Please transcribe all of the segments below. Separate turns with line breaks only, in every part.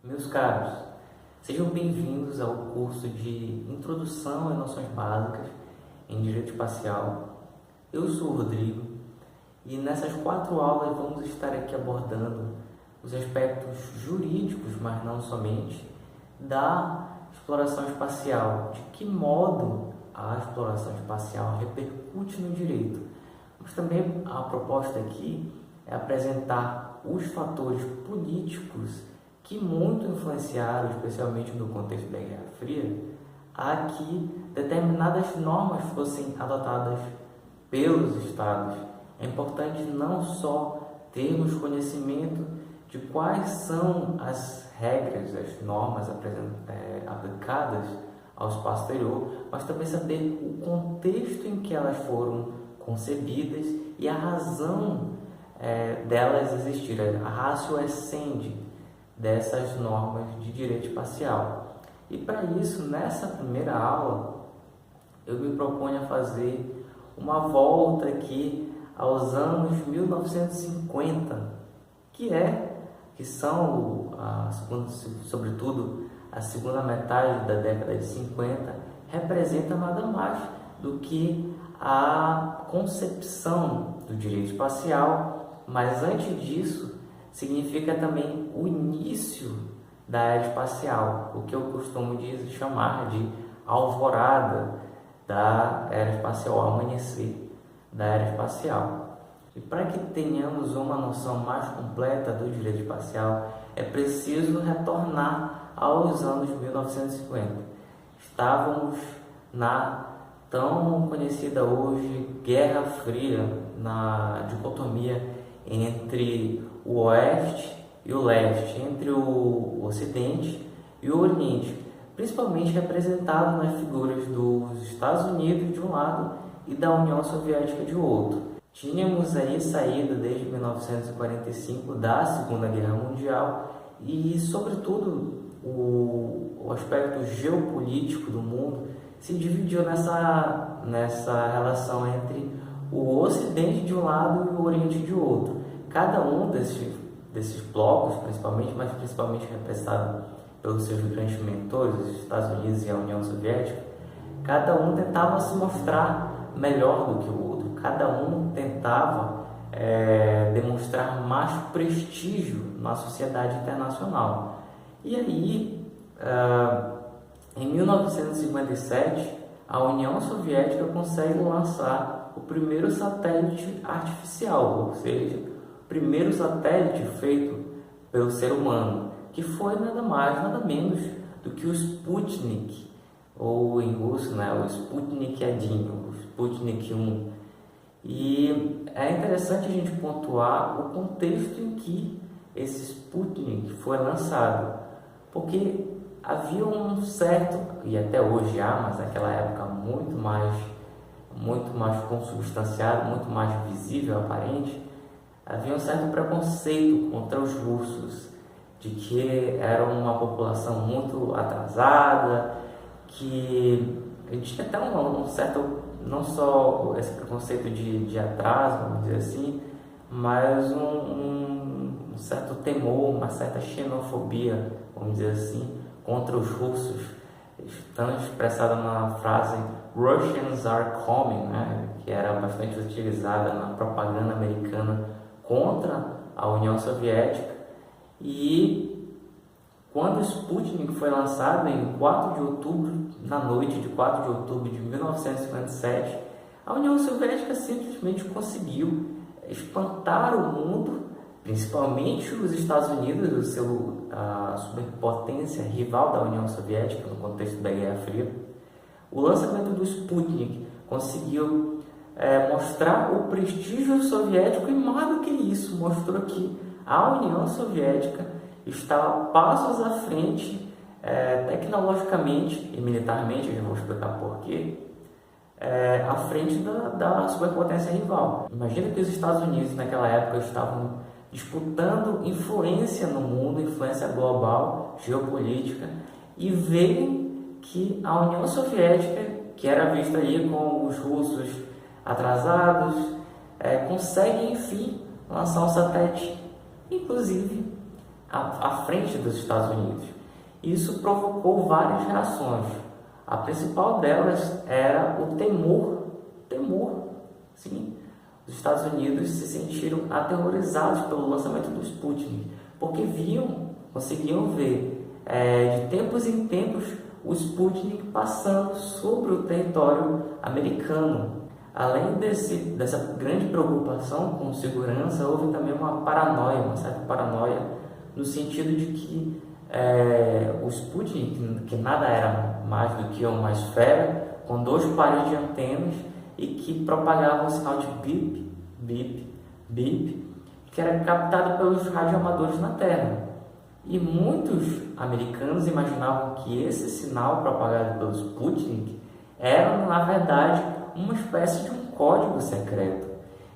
Meus caros, sejam bem-vindos ao curso de Introdução a Noções Básicas em Direito Espacial. Eu sou o Rodrigo e nessas 4 aulas vamos estar aqui abordando os aspectos jurídicos, mas não somente, da exploração espacial, de que modo a exploração espacial repercute no direito. Mas também a proposta aqui é apresentar os fatores políticos que muito influenciaram, especialmente no contexto da Guerra Fria, a que determinadas normas fossem adotadas pelos Estados. É importante não só termos conhecimento de quais são as regras, as normas aplicadas ao espaço exterior, mas também saber o contexto em que elas foram concebidas e a razão delas existirem, a ratio essendi dessas normas de direito espacial. E para isso, nessa primeira aula, eu me proponho a fazer uma volta aqui aos anos 1950, que são, sobretudo, a segunda metade da década de 50, representa nada mais do que a concepção do direito espacial, mas antes disso, significa também o início da era espacial, o que eu costumo chamar de alvorada da era espacial, amanhecer da era espacial. E para que tenhamos uma noção mais completa do direito espacial, é preciso retornar aos anos 1950. Estávamos na tão conhecida hoje Guerra Fria, na dicotomia entre o Oeste e o Leste, entre o Ocidente e o Oriente, principalmente representado nas figuras dos Estados Unidos de um lado e da União Soviética de outro. Tínhamos aí saída desde 1945 da Segunda Guerra Mundial e, sobretudo, o aspecto geopolítico do mundo se dividiu nessa relação entre o Ocidente de um lado e o Oriente de outro. Cada um desses blocos, principalmente representado pelos seus grandes mentores, os Estados Unidos e a União Soviética, cada um tentava se mostrar melhor do que o outro, cada um tentava demonstrar mais prestígio na sociedade internacional. E aí, em 1957, a União Soviética consegue lançar o primeiro satélite artificial, ou seja, o primeiro satélite feito pelo ser humano, que foi nada mais, nada menos do que o Sputnik, ou em russo, o Sputnik 1, o Sputnik 1. E é interessante a gente pontuar o contexto em que esse Sputnik foi lançado, porque havia um certo, e até hoje há, mas naquela época muito mais consubstanciado, muito mais visível, aparente, havia um certo preconceito contra os russos, de que eram uma população muito atrasada, que tinha até um certo, não só esse preconceito de atraso, vamos dizer assim, mas um certo temor, uma certa xenofobia, vamos dizer assim, contra os russos, estão expressada na frase Russians are coming, que era bastante utilizada na propaganda americana contra a União Soviética. E quando o Sputnik foi lançado em 4 de outubro, na noite de 4 de outubro de 1957, a União Soviética simplesmente conseguiu espantar o mundo, principalmente os Estados Unidos, a superpotência rival da União Soviética no contexto da Guerra Fria. O lançamento do Sputnik conseguiu mostrar o prestígio soviético e, mais do que isso, mostrou que a União Soviética estava passos à frente, tecnologicamente e militarmente, eu já vou explicar porquê, à frente da superpotência rival. Imagina que os Estados Unidos naquela época estavam disputando influência no mundo, influência global, geopolítica, e verem que a União Soviética, que era vista ali com os russos atrasados, consegue, enfim, lançar um satélite. Inclusive, à frente dos Estados Unidos. Isso provocou várias reações. A principal delas era o temor, sim. Os Estados Unidos se sentiram aterrorizados pelo lançamento do Sputnik, porque conseguiam ver de tempos em tempos o Sputnik passando sobre o território americano. Além dessa grande preocupação com segurança, houve também uma certa paranoia, no sentido de que o Sputnik, que nada era mais do que uma esfera com 2 pares de antenas e que propagava um sinal de bip, bip, bip, que era captado pelos radioamadores na Terra. E muitos americanos imaginavam que esse sinal propagado pelo Sputnik era, na verdade, uma espécie de um código secreto.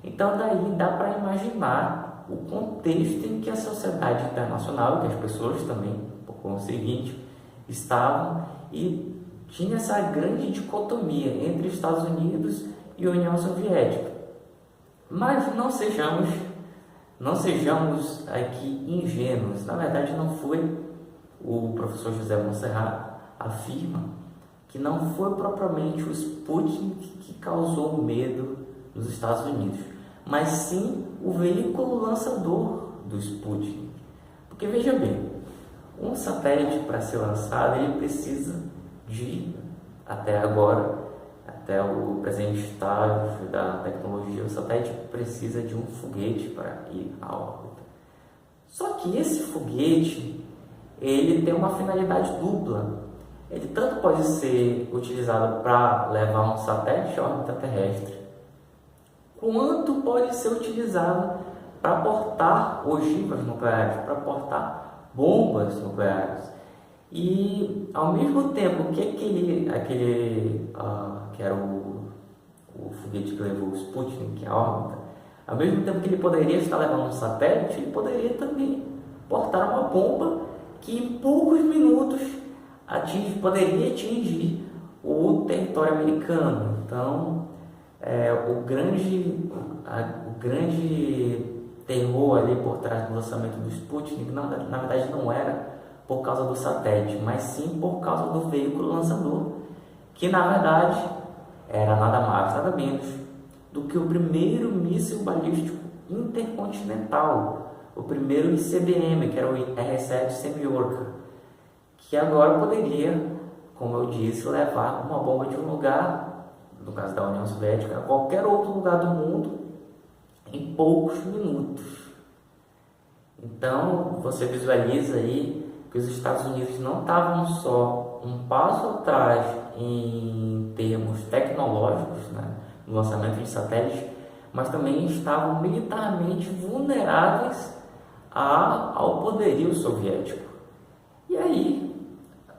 Então daí dá para imaginar o contexto em que a sociedade internacional, que as pessoas também, por conseguinte, estavam, e tinha essa grande dicotomia entre Estados Unidos e União Soviética. Mas não sejamos aqui ingênuos. Na verdade, não foi. O professor José Monserrat afirma que não foi propriamente o Sputnik que causou medo nos Estados Unidos, mas sim o veículo lançador do Sputnik. Porque veja bem, um satélite, para ser lançado, ele precisa até agora, até o presente estágio da tecnologia, o satélite precisa de um foguete para ir à órbita. Só que esse foguete, ele tem uma finalidade dupla. Ele tanto pode ser utilizado para levar um satélite à órbita terrestre, quanto pode ser utilizado para portar ogivas nucleares, para portar bombas nucleares. E ao mesmo tempo que que era o foguete que levou o Sputnik à órbita, ao mesmo tempo que ele poderia estar levando um satélite, ele poderia também portar uma bomba que em poucos minutos poderia atingir o território americano. Então, o grande terror ali por trás do lançamento do Sputnik, na verdade, não era por causa do satélite, mas sim por causa do veículo lançador, que na verdade era nada mais, nada menos do que o primeiro míssil balístico intercontinental, o primeiro ICBM, que era o R-7 Semyorka, que agora poderia, como eu disse, levar uma bomba de um lugar, no caso da União Soviética, a qualquer outro lugar do mundo em poucos minutos. Então, você visualiza aí que os Estados Unidos não estavam só um passo atrás em termos tecnológicos, né, no lançamento de satélites, mas também estavam militarmente vulneráveis ao poderio soviético. E aí,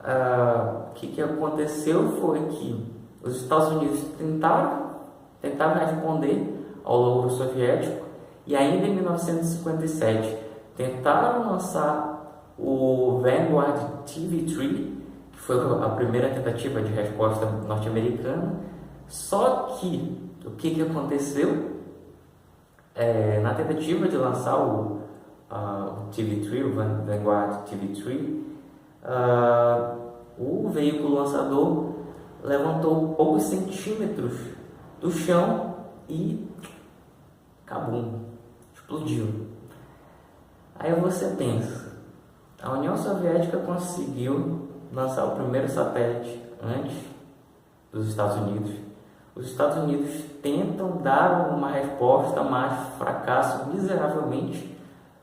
o que aconteceu foi que os Estados Unidos tentaram responder ao logro soviético, e ainda em 1957 tentaram lançar o Vanguard TV3, que foi a primeira tentativa de resposta norte-americana. Só que o que aconteceu? Na tentativa de lançar o TV3, o Vanguard TV3, o veículo lançador levantou poucos centímetros do chão e cabum, explodiu. Aí você pensa, a União Soviética conseguiu lançar o primeiro satélite antes dos Estados Unidos. Os Estados Unidos tentam dar uma resposta, mas fracassam miseravelmente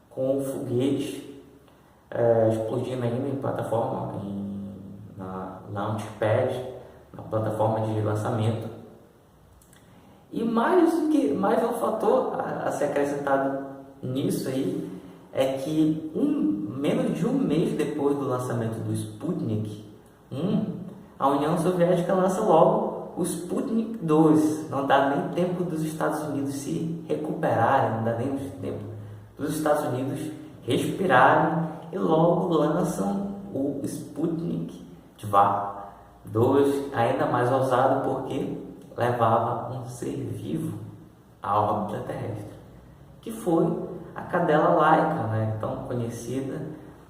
com o foguete explodindo ainda em plataforma, na Launchpad, na plataforma de lançamento. E mais um fator a ser acrescentado nisso aí é que menos de um mês depois do lançamento do Sputnik 1, a União Soviética lança logo o Sputnik 2. Não dá nem tempo dos Estados Unidos se recuperarem, não dá nem tempo dos Estados Unidos respirarem, e logo lançam o Sputnik 2, ainda mais ousado porque levava um ser vivo à órbita terrestre, que foi a cadela Laika, né, tão conhecida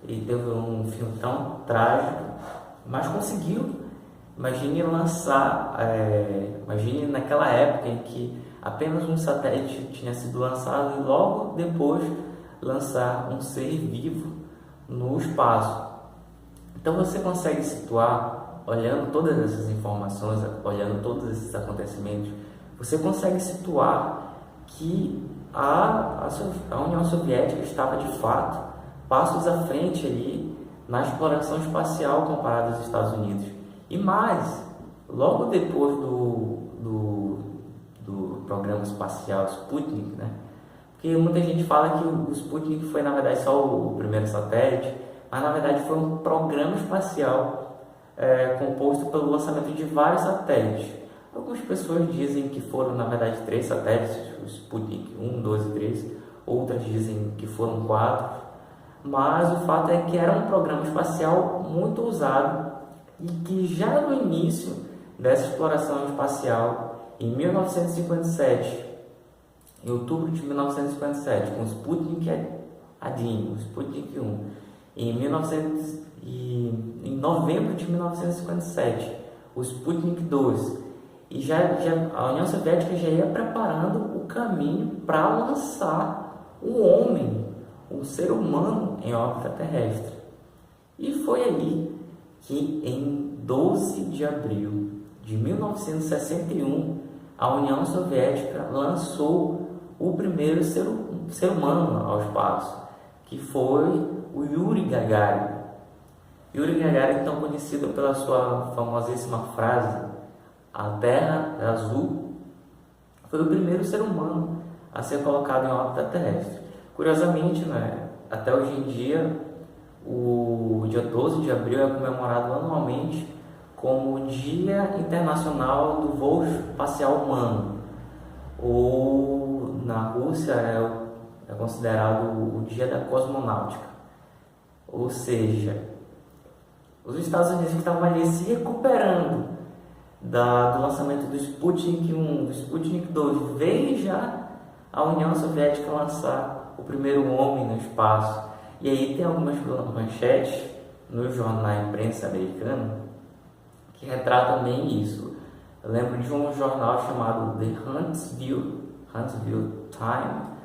e teve um fim tão trágico, mas conseguiu. Imagine lançar, imagine naquela época em que apenas um satélite tinha sido lançado e logo depois lançar um ser vivo no espaço. Então você consegue situar, olhando todas essas informações, olhando todos esses acontecimentos, você consegue situar que a União Soviética estava de fato passos à frente ali na exploração espacial comparado aos Estados Unidos. E mais, logo depois do programa espacial Sputnik, né? Porque muita gente fala que o Sputnik foi na verdade só o primeiro satélite, mas na verdade foi um programa espacial composto pelo lançamento de vários satélites. Algumas pessoas dizem que foram na verdade 3 satélites, o Sputnik 1, 2 e 3, outras dizem que foram 4, mas o fato é que era um programa espacial muito ousado e que já no início dessa exploração espacial, em 1957, em outubro de 1957, com o Sputnik Adin, o Sputnik 1, em novembro de 1957, o Sputnik 2, e a União Soviética já ia preparando o caminho para lançar um homem, um ser humano em órbita terrestre. E foi ali que em 12 de abril de 1961 a União Soviética lançou o primeiro ser humano ao espaço, que foi o Yuri Gagarin. Yuri Gagarin, tão conhecido pela sua famosíssima frase "A Terra é azul", foi o primeiro ser humano a ser colocado em órbita terrestre. Curiosamente, né, até hoje em dia, o dia 12 de abril é comemorado anualmente como o Dia Internacional do Voo Espacial Humano, ou na Rússia é considerado o Dia da Cosmonáutica. Ou seja, os Estados Unidos estavam ali se recuperando do lançamento do Sputnik 1, do Sputnik 2, veio já a União Soviética lançar o primeiro homem no espaço. E aí tem algumas manchetes no jornal, na imprensa americana, que retratam bem isso. Eu lembro de um jornal chamado The Huntsville Time,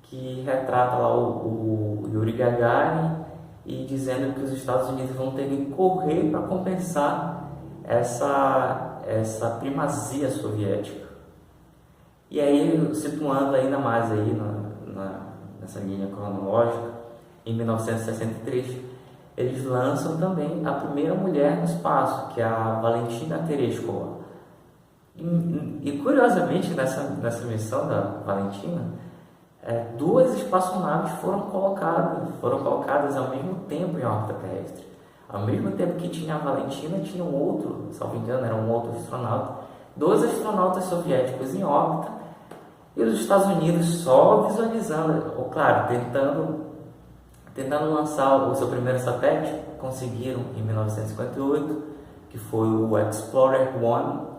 que retrata lá o Yuri Gagarin e dizendo que os Estados Unidos vão ter que correr para compensar essa primazia soviética. E aí, situando ainda mais aí nessa linha cronológica, em 1963, eles lançam também a primeira mulher no espaço, que é a Valentina Tereshkova. E curiosamente, nessa missão da Valentina, 2 espaçonaves foram colocadas ao mesmo tempo em órbita terrestre. Ao mesmo tempo que tinha a Valentina, tinha um outro, salvo engano, era um outro astronauta, 2 astronautas soviéticos em órbita, e os Estados Unidos só visualizando, ou claro, tentando lançar o seu primeiro satélite. Conseguiram em 1958, que foi o Explorer 1.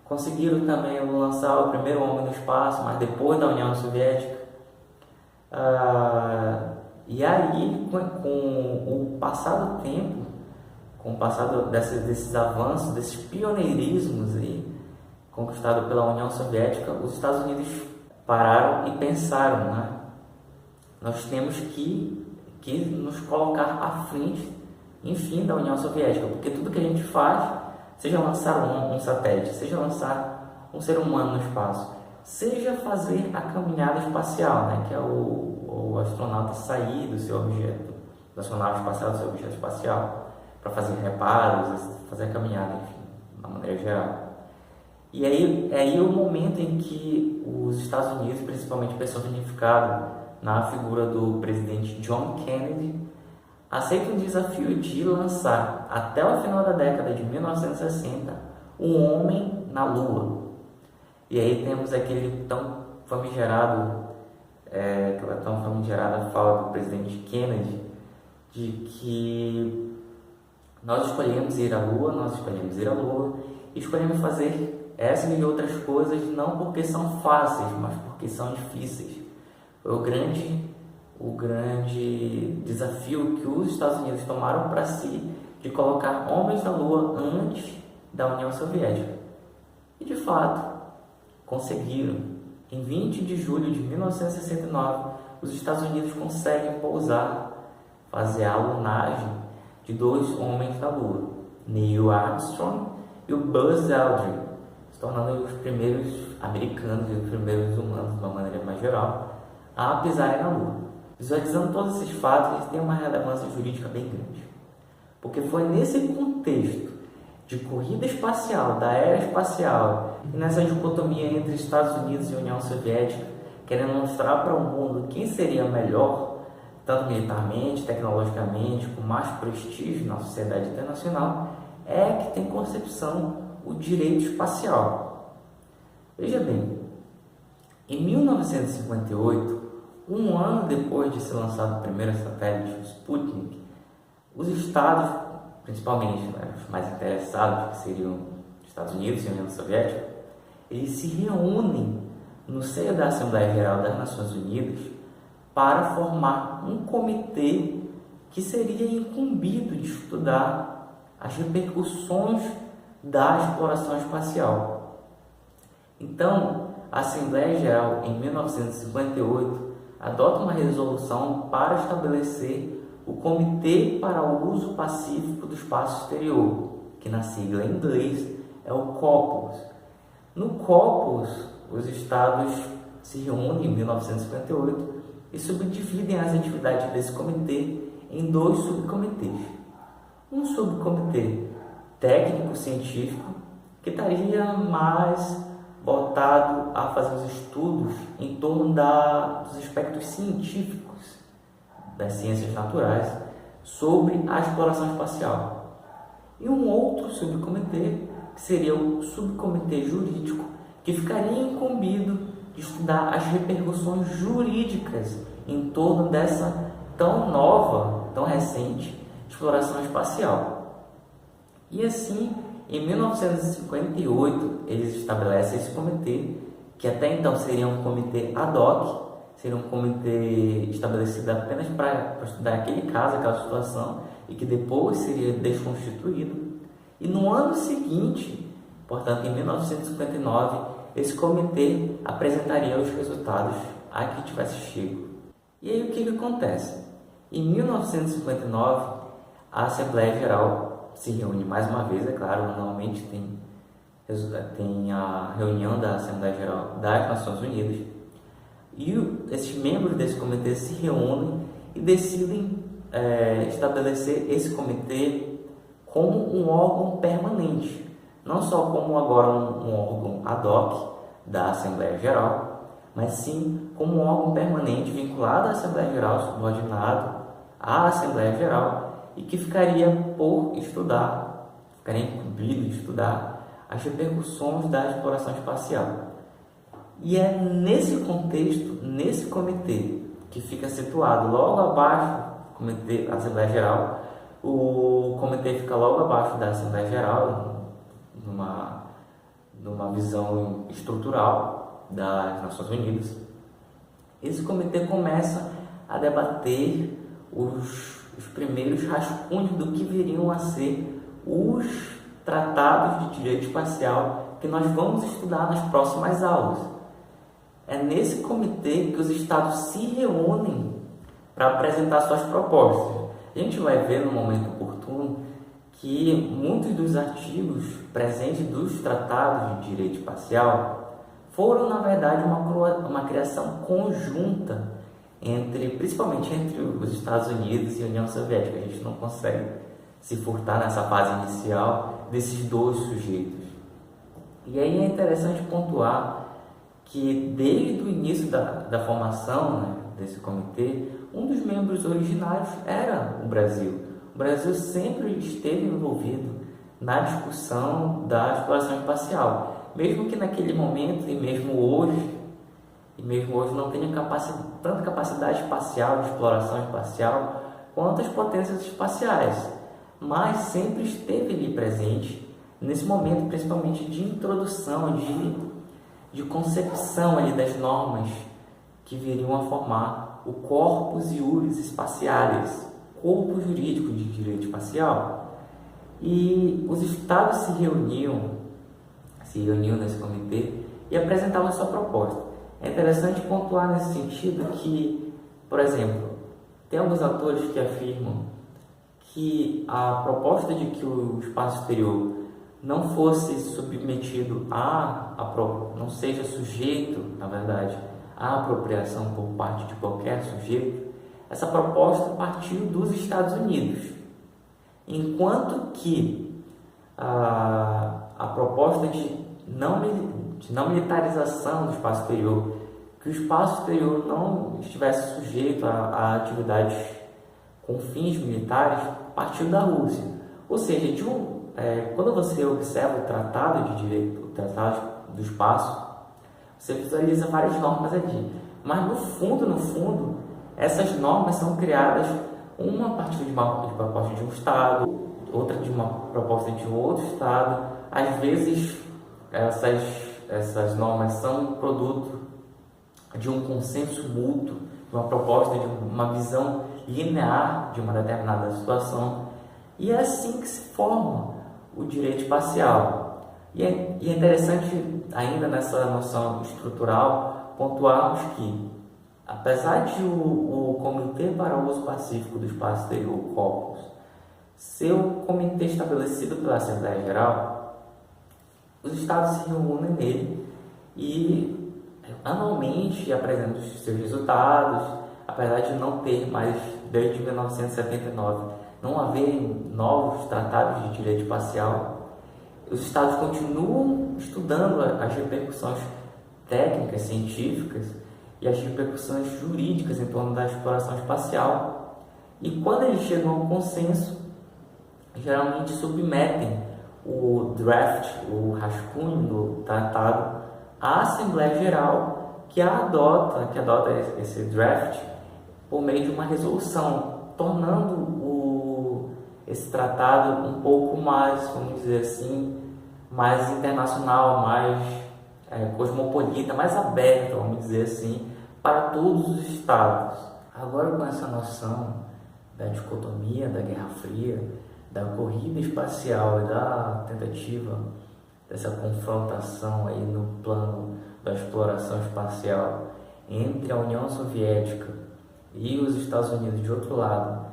Conseguiram também lançar o primeiro homem no espaço, mas depois da União Soviética. E aí, com o passar do tempo, com o passar desses avanços, desses pioneirismos aí, conquistado pela União Soviética, os Estados Unidos pararam e pensaram, né? Nós temos que nos colocar à frente, enfim, da União Soviética, porque tudo que a gente faz, seja lançar um satélite, seja lançar um ser humano no espaço, seja fazer a caminhada espacial, né, que é o astronauta sair do seu objeto, da sua nave espacial, do seu objeto espacial, para fazer reparos, fazer a caminhada, enfim, da maneira geral. E aí é o momento em que os Estados Unidos, principalmente personificado na figura do presidente John Kennedy, aceita o desafio de lançar, até o final da década de 1960, um homem na Lua. E aí temos aquela tão famigerada fala do presidente Kennedy, de que nós escolhemos ir à Lua, e escolhemos fazer essas e outras coisas não porque são fáceis, mas porque são difíceis. Foi o grande desafio que os Estados Unidos tomaram para si de colocar homens na Lua antes da União Soviética. E de fato, conseguiram. Em 20 de julho de 1969, os Estados Unidos conseguem pousar, fazer a alunagem de 2 homens na Lua, Neil Armstrong e o Buzz Aldrin, se tornando os primeiros americanos e os primeiros humanos, de uma maneira mais geral, a pisarem na Lua. Visualizando todos esses fatos, eles têm uma relevância jurídica bem grande, porque foi nesse contexto de corrida espacial, da era espacial, e nessa dicotomia entre Estados Unidos e União Soviética, querendo mostrar para o mundo quem seria melhor, tanto militarmente, tecnologicamente, com mais prestígio na sociedade internacional, é que tem concepção o direito espacial. Veja bem, em 1958, um ano depois de ser lançado o primeiro satélite, o Sputnik, os estados, principalmente os mais interessados, que seriam os Estados Unidos e a União Soviética, eles se reúnem no seio da Assembleia Geral das Nações Unidas para formar um comitê que seria incumbido de estudar as repercussões da exploração espacial. Então, a Assembleia Geral, em 1958, adota uma resolução para estabelecer o Comitê para o Uso Pacífico do Espaço Exterior, que na sigla em inglês é o COPUOS. No COPUOS, os estados se reúnem em 1958 e subdividem as atividades desse comitê em 2 subcomitês. Um subcomitê técnico-científico, que estaria mais voltado a fazer os estudos em torno dos aspectos científicos das ciências naturais sobre a exploração espacial. E um outro subcomitê, que seria o subcomitê jurídico, que ficaria incumbido de estudar as repercussões jurídicas em torno dessa tão nova, tão recente exploração espacial. E assim, em 1958, eles estabelecem esse comitê, que até então seria um comitê ad hoc, seria um comitê estabelecido apenas para estudar aquele caso, aquela situação, e que depois seria desconstituído. E no ano seguinte, portanto em 1959, esse comitê apresentaria os resultados a que tivesse chego. E aí o que acontece? Em 1959, a Assembleia Geral se reúne mais uma vez, é claro, anualmente tem a reunião da Assembleia Geral das Nações Unidas, e esses membros desse comitê se reúnem e decidem estabelecer esse comitê como um órgão permanente, não só como agora um órgão ad hoc da Assembleia Geral, mas sim como um órgão permanente vinculado à Assembleia Geral, subordinado à Assembleia Geral, e que ficaria por estudar, ficaria incumbido de estudar as repercussões da exploração espacial. E é nesse contexto, nesse comitê, que fica situado logo abaixo do comitê da Assembleia Geral, o comitê fica logo abaixo da Assembleia Geral, numa visão estrutural das Nações Unidas. Esse comitê começa a debater os primeiros rascunhos do que viriam a ser os tratados de direito espacial que nós vamos estudar nas próximas aulas. É nesse comitê que os estados se reúnem para apresentar suas propostas. A gente vai ver no momento oportuno que muitos dos artigos presentes dos tratados de direito espacial foram, na verdade, uma criação conjunta principalmente entre os Estados Unidos e a União Soviética. A gente não consegue se furtar nessa fase inicial desses 2 sujeitos. E aí é interessante pontuar que desde o início da formação, né, desse comitê, um dos membros originários era o Brasil. O Brasil sempre esteve envolvido na discussão da exploração espacial, mesmo que naquele momento e mesmo hoje não tenha tanta capacidade espacial, de exploração espacial, quanto as potências espaciais, mas sempre esteve ali presente nesse momento, principalmente de introdução, de concepção ali das normas que viriam a formar o Corpus Iuris Spatialis, corpo jurídico de direito espacial. E os estados se reuniam nesse comitê e apresentavam sua proposta. É interessante pontuar nesse sentido que, por exemplo, tem alguns autores que afirmam que a proposta de que o espaço exterior não fosse submetido não seja sujeito, na verdade, à apropriação por parte de qualquer sujeito, essa proposta partiu dos Estados Unidos, enquanto que a proposta de não militarização do espaço exterior, que o espaço exterior não estivesse sujeito a atividades com fins militares, partiu da Rússia. Ou seja, quando você observa o Tratado de Direito, o Tratado do Espaço, você visualiza várias normas aqui. Mas no fundo, essas normas são criadas uma a partir de uma proposta de um Estado, outra de uma proposta de um outro Estado. Às vezes, essas normas são produto de um consenso mútuo, de uma proposta, de uma visão linear de uma determinada situação. E é assim que se forma o direito espacial. E é interessante, ainda nessa noção estrutural, pontuarmos que, apesar de o Comitê para o Uso Pacífico do Espaço Exterior, o COPUS, ser um comitê estabelecido pela Assembleia Geral, os Estados se reúnem nele e anualmente apresentam os seus resultados, apesar de não ter mais, desde 1979, não haver novos tratados de direito espacial. Os Estados continuam estudando as repercussões técnicas, científicas e as repercussões jurídicas em torno da exploração espacial. E quando eles chegam ao consenso, geralmente submetem o draft, o rascunho do tratado à Assembleia Geral, que adota esse draft por meio de uma resolução, tornando esse tratado um pouco mais, vamos dizer assim, mais internacional, mais cosmopolita, mais aberto, vamos dizer assim, para todos os estados. Agora, com essa noção da dicotomia, da Guerra Fria, da corrida espacial e da tentativa dessa confrontação aí no plano da exploração espacial entre a União Soviética e os Estados Unidos de outro lado,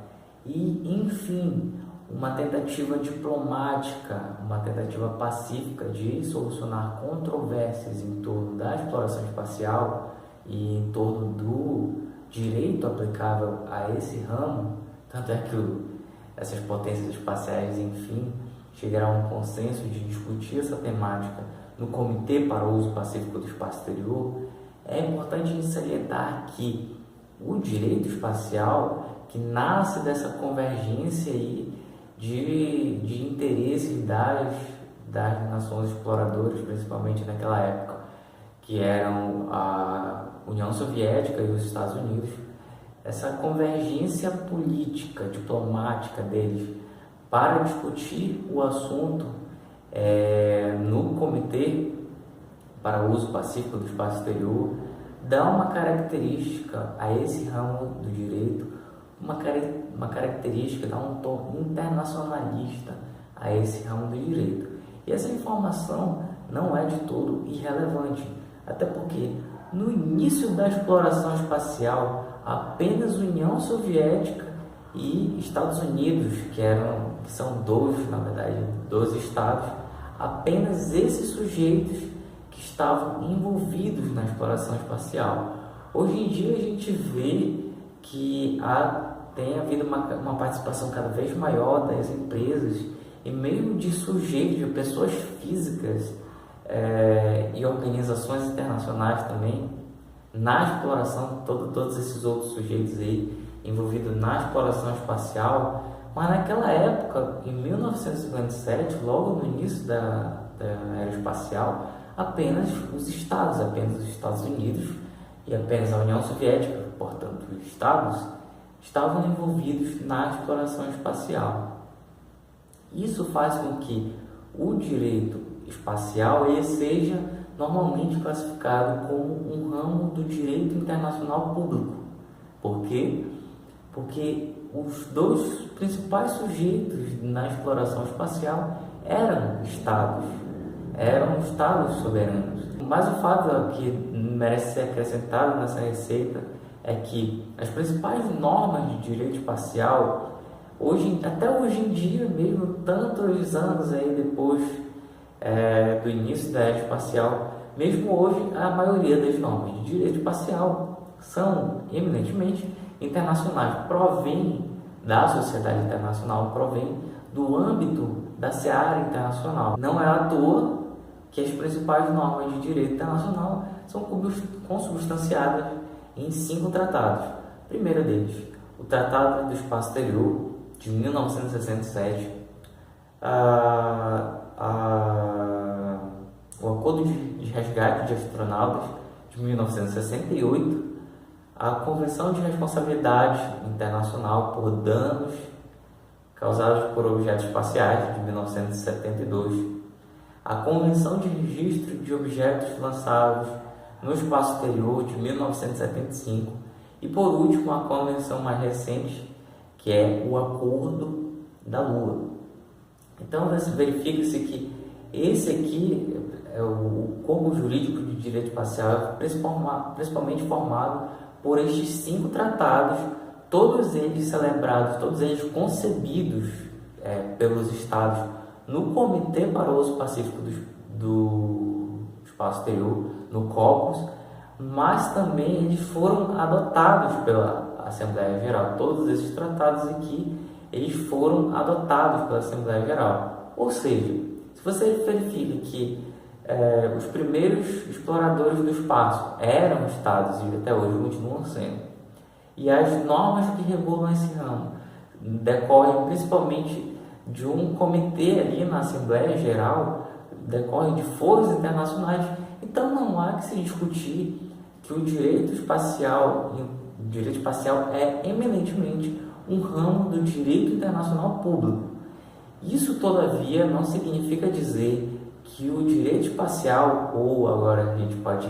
e, enfim, uma tentativa diplomática, uma tentativa pacífica de solucionar controvérsias em torno da exploração espacial e em torno do direito aplicável a esse ramo, tanto é que essas potências espaciais, enfim, chegaram a um consenso de discutir essa temática no Comitê para o Uso Pacífico do Espaço Exterior. É importante salientar que o direito espacial, que nasce dessa convergência aí de interesses das nações exploradoras, principalmente naquela época, que eram a União Soviética e os Estados Unidos, essa convergência política, diplomática deles para discutir o assunto no Comitê para o Uso Pacífico do Espaço Exterior dá uma característica a esse ramo do direito, uma característica, dá um tom internacionalista a esse ramo do direito. E essa informação não é de todo irrelevante, até porque no início da exploração espacial, apenas União Soviética e Estados Unidos, que são na verdade, 12 estados, apenas esses sujeitos que estavam envolvidos na exploração espacial. Hoje em dia a gente vê que tem havido uma participação cada vez maior das empresas e meio de sujeitos, de pessoas físicas e organizações internacionais também na exploração, todos esses outros sujeitos aí envolvidos na exploração espacial. Mas naquela época, em 1957, logo no início da era espacial, apenas os Estados Unidos e apenas a União Soviética, portanto os estados, estavam envolvidos na exploração espacial. Isso faz com que o direito espacial ele seja normalmente classificado como um ramo do direito internacional público. Por quê? Porque os dois principais sujeitos na exploração espacial eram estados soberanos. Mas o fato que merece ser acrescentado nessa receita é que as principais normas de direito espacial, até hoje em dia mesmo, tantos anos aí depois do início da era espacial, mesmo hoje a maioria das normas de direito espacial são eminentemente internacionais, provém da sociedade internacional, provém do âmbito da seara internacional. Não é à toa que as principais normas de direito internacional são consubstanciadas em 5 tratados. O primeiro deles, o Tratado do Espaço Exterior, de 1967, o Acordo de Resgate de Astronautas, de 1968, a Convenção de Responsabilidade Internacional por Danos Causados por Objetos Espaciais, de 1972, a Convenção de Registro de Objetos Lançados no Espaço Exterior, de 1975, e por último a convenção mais recente, que é o Acordo da Lua. Então verifica-se que esse aqui é o corpo jurídico de direito espacial, principalmente formado por estes 5 tratados, todos eles celebrados, todos eles concebidos pelos Estados no Comitê para o Uso Pacífico do Espaço Exterior, no COPUS, mas também eles foram adotados pela Assembleia Geral. Todos esses tratados aqui, eles foram adotados pela Assembleia Geral. Ou seja, se você verifica que os primeiros exploradores do espaço eram Estados e até hoje continuam sendo, e as normas que regulam esse ramo decorrem principalmente de um comitê ali na Assembleia Geral, decorrem de foros internacionais, então não há que se discutir que o direito espacial é eminentemente um ramo do direito internacional público. Isso, todavia, não significa dizer que o direito espacial, ou agora a gente pode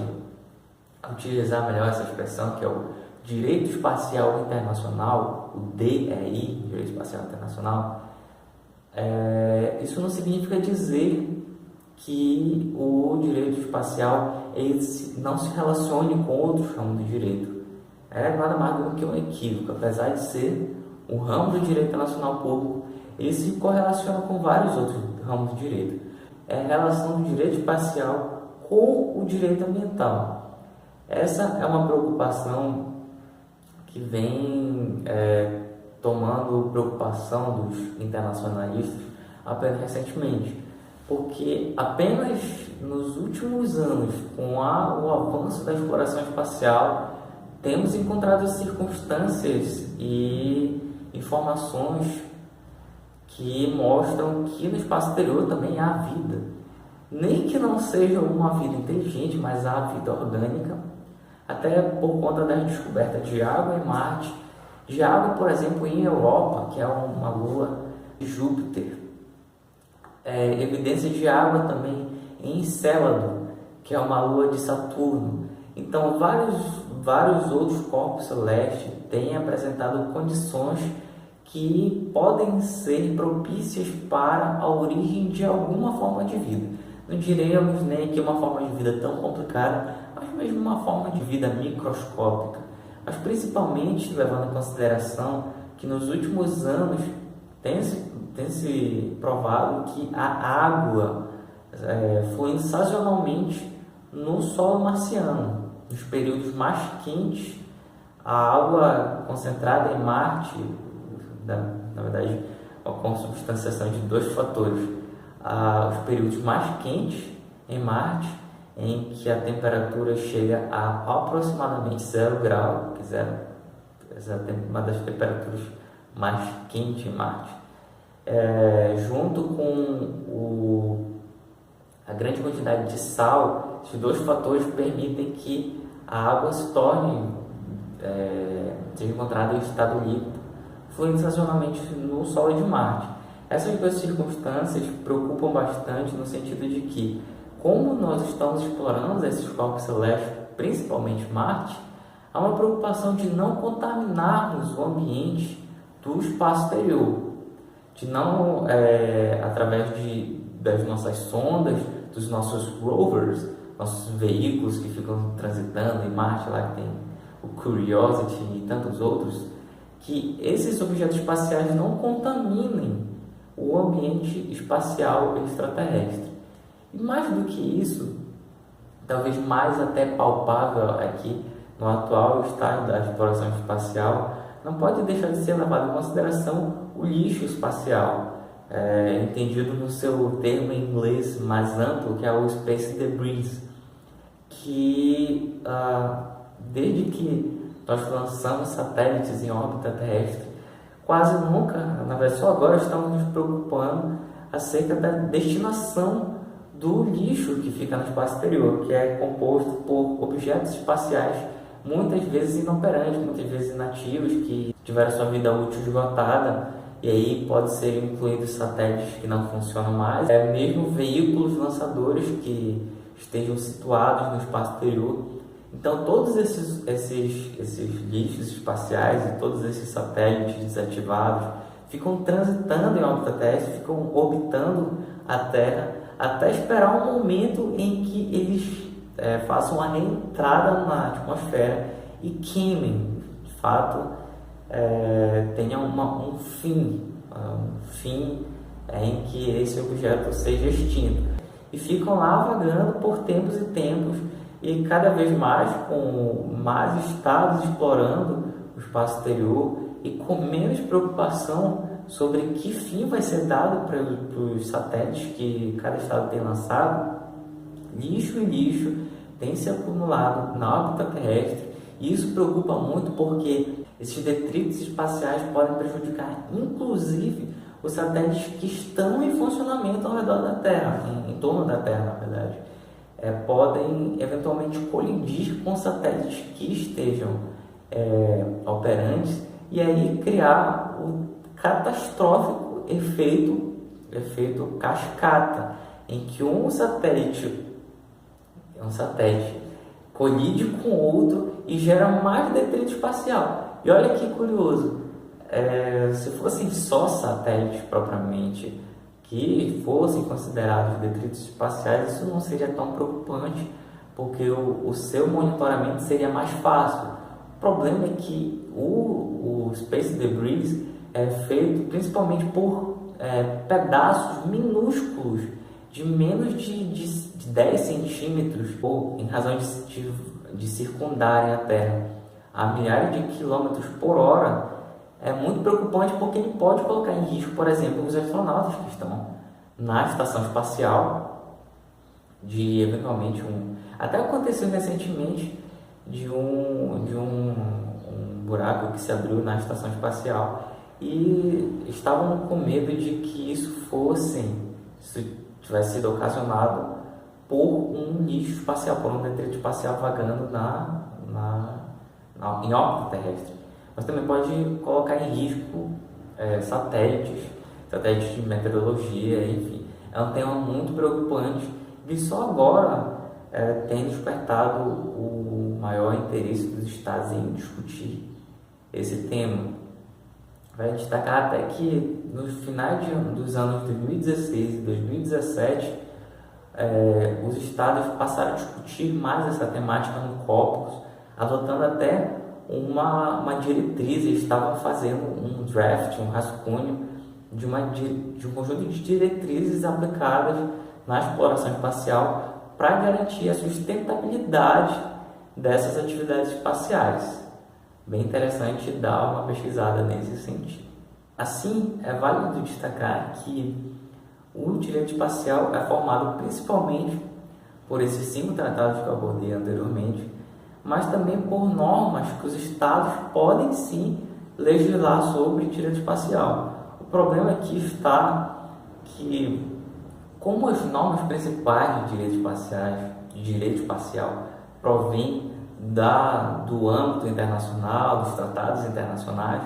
utilizar melhor essa expressão, que é o Direito Espacial Internacional, o DEI, Direito Espacial Internacional, isso não significa dizer que o direito espacial não se relacione com outros ramos do direito. É nada mais do que um equívoco. Apesar de ser um ramo do direito internacional público, ele se correlaciona com vários outros ramos do direito. É a relação do direito espacial com o direito ambiental. Essa é uma preocupação que vem tomando preocupação dos internacionalistas apenas recentemente, porque apenas nos últimos anos, com o avanço da exploração espacial, temos encontrado circunstâncias e informações que mostram que no espaço exterior também há vida. Nem que não seja uma vida inteligente, mas há vida orgânica, até por conta da descoberta de água em Marte, de água, por exemplo, em Europa, que é uma lua de Júpiter. Evidência de água também em Encélado, que é uma lua de Saturno. Então, vários outros corpos celestes têm apresentado condições que podem ser propícias para a origem de alguma forma de vida. Não diremos nem que uma forma de vida tão complicada, mas mesmo uma forma de vida microscópica. Mas principalmente levando em consideração que nos últimos anos tem se provado que a água flui sazonalmente no solo marciano. Nos períodos mais quentes, a água concentrada em Marte, na verdade, a consubstanciação de 2 fatores. Os períodos mais quentes em Marte, em que a temperatura chega a aproximadamente 0 grau, que é uma das temperaturas mais quentes em Marte, junto com a grande quantidade de sal. Esses 2 fatores permitem que a água se torne, seja encontrada em estado líquido, fluindo sazonalmente no solo de Marte. Essas 2 circunstâncias preocupam bastante no sentido de que, como nós estamos explorando esses corpos celestes, principalmente Marte, há uma preocupação de não contaminarmos o ambiente do espaço exterior, de não, através das nossas sondas, dos nossos rovers, nossos veículos que ficam transitando em Marte, lá que tem o Curiosity e tantos outros, que esses objetos espaciais não contaminem o ambiente espacial extraterrestre. E mais do que isso, talvez mais até palpável aqui no atual estágio da exploração espacial, não pode deixar de ser levado em consideração o lixo espacial, entendido no seu termo em inglês mais amplo, que é o Space Debris, que desde que nós lançamos satélites em órbita terrestre, quase nunca, na verdade só agora estamos nos preocupando acerca da destinação do lixo que fica no espaço exterior, que é composto por objetos espaciais muitas vezes inoperantes, muitas vezes inativos, que tiveram sua vida útil esgotada, e aí pode ser incluídos satélites que não funcionam mais, mesmo veículos lançadores que estejam situados no espaço exterior. Então todos esses lixos espaciais e todos esses satélites desativados ficam transitando em órbita terrestre, ficam orbitando a Terra, até esperar um momento em que eles façam a reentrada na atmosfera e queimem, de fato, tenha um fim em que esse objeto seja extinto. E ficam lá vagando por tempos e tempos, e cada vez mais com mais estados explorando o espaço exterior e com menos preocupação sobre que fim vai ser dado para os satélites que cada estado tem lançado. Lixo e lixo tem se acumulado na órbita terrestre, e isso preocupa muito porque esses detritos espaciais podem prejudicar inclusive os satélites que estão em funcionamento ao redor da Terra, em torno da Terra, na verdade. Podem eventualmente colidir com satélites que estejam operantes, e aí criar o catastrófico efeito cascata, em que um satélite colide com outro e gera mais detrito espacial. E olha que curioso, se fossem só satélites propriamente que fossem considerados detritos espaciais, isso não seria tão preocupante, porque o seu monitoramento seria mais fácil. O problema é que o Space Debris é feito principalmente por pedaços minúsculos de menos de 10 centímetros, em razão de circundarem a Terra a milhares de quilômetros por hora. É muito preocupante porque ele pode colocar em risco, por exemplo, os astronautas que estão na estação espacial, de eventualmente até aconteceu recentemente de um buraco que se abriu na estação espacial, e estavam com medo de que isso tivesse sido ocasionado por um lixo espacial, por um detrito espacial vagando em órbita terrestre. Mas também pode colocar em risco satélites de meteorologia, enfim. É um tema muito preocupante e só agora tem despertado o maior interesse dos estados em discutir esse tema. Vai destacar até que nos finais dos anos 2016 e 2017, os estados passaram a discutir mais essa temática no Copos, adotando até uma diretriz. Eles estavam fazendo um draft, um rascunho de um conjunto de diretrizes aplicadas na exploração espacial para garantir a sustentabilidade dessas atividades espaciais. Bem interessante dar uma pesquisada nesse sentido. Assim, é válido destacar que o direito espacial é formado principalmente por esses 5 tratados que eu abordei anteriormente, mas também por normas que os estados podem sim legislar sobre direito espacial. O problema aqui está que, como as normas principais de direito espacial provêm do âmbito internacional, dos tratados internacionais,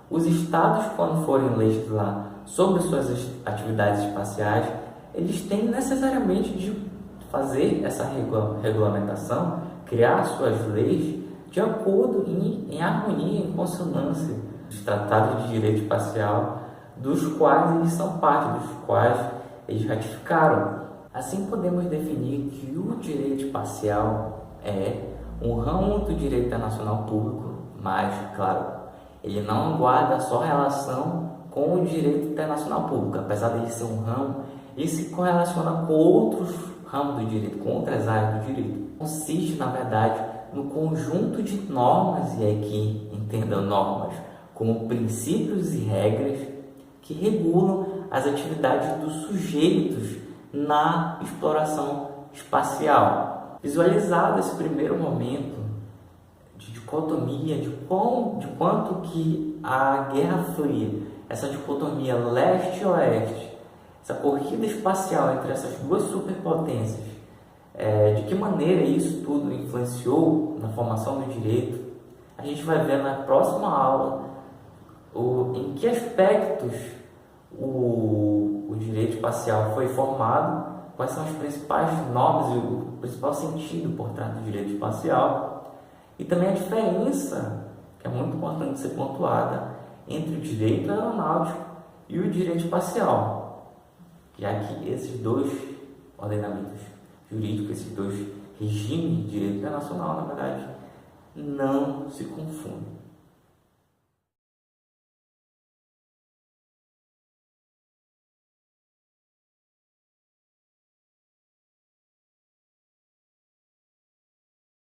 os estados, quando forem legislar sobre suas atividades espaciais, eles têm necessariamente de fazer essa regulamentação, criar suas leis de acordo em harmonia, em consonância dos tratados de direito espacial, dos quais eles são parte, dos quais eles ratificaram. Assim podemos definir que o direito espacial é um ramo do direito internacional público, mas, claro, ele não guarda só relação com o direito internacional público. Apesar de ele ser um ramo, ele se correlaciona com outros ramos do direito, com outras áreas do direito. Consiste, na verdade, no conjunto de normas, e aqui entendam normas como princípios e regras que regulam as atividades dos sujeitos na exploração espacial. Visualizado esse primeiro momento de dicotomia, de quanto que a Guerra Fria, essa dicotomia leste-oeste, essa corrida espacial entre essas duas superpotências, de que maneira isso tudo influenciou na formação do direito, a gente vai ver na próxima aula em que aspectos o direito espacial foi formado, quais são as principais normas e o principal sentido por trás do direito espacial, e também a diferença, que é muito importante ser pontuada, entre o direito aeronáutico e o direito espacial, já que esses dois ordenamentos jurídicos, esses dois regimes de direito internacional, na verdade, não se confundem.